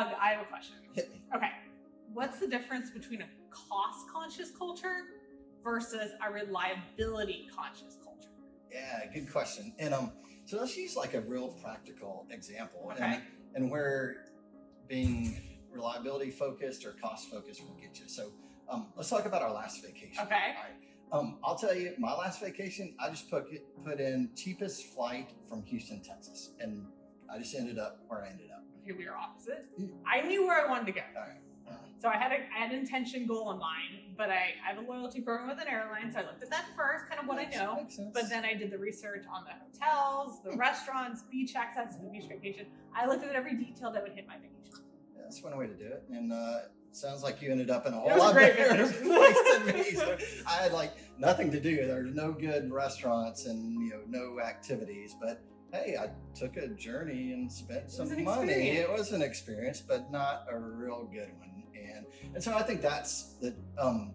Doug, I have a question. Hit me. Okay. What's the difference between a cost-conscious culture versus a reliability-conscious culture? Yeah, good question. And so let's use like a real practical example, Okay. and where being reliability focused or cost focused will get you. So let's talk about our last vacation. Okay. All right. I'll tell you, my last vacation, I just put in cheapest flight from Houston, Texas, and I just ended up where I ended up. Okay, we are opposite. I knew where I wanted to go. All right. So I had an intention goal in mind, but I have a loyalty program with an airline, so I looked at that first, kind of what I know. Makes sense. But then I did the research on the hotels, the restaurants, beach access to the beach vacation. I looked at every detail that would hit my vacation. Yeah, that's one way to do it. And sounds like you ended up in a It whole was a lot great better vacation. place than me. So I had like nothing to do. There's no good restaurants and no activities. But hey, I took a journey and spent some an money. experience. It was an experience, but not a real good one. And so I think that's the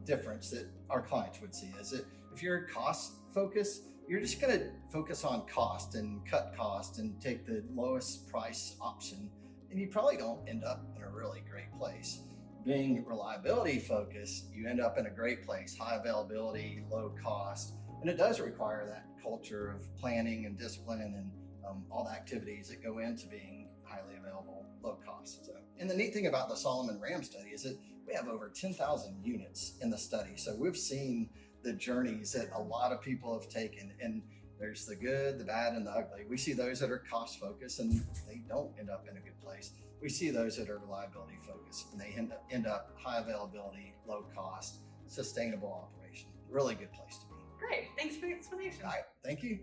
difference that our clients would see is that if you're cost focused, you're just going to focus on cost and cut cost and take the lowest price option. And you probably don't end up in a really great place. Being reliability focused, you end up in a great place, high availability, low cost. And it does require that culture of planning and discipline and all the activities that go into being highly available, low cost. So, and the neat thing about the Solomon RAM study is that we have over 10,000 units in the study. So we've seen the journeys that a lot of people have taken, and there's the good, the bad, and the ugly. We see those that are cost focused and they don't end up in a good place. We see those that are reliability focused and they end up high availability, low cost, sustainable operation. Really good place to be. Great. Thanks for the explanation. All right. Thank you.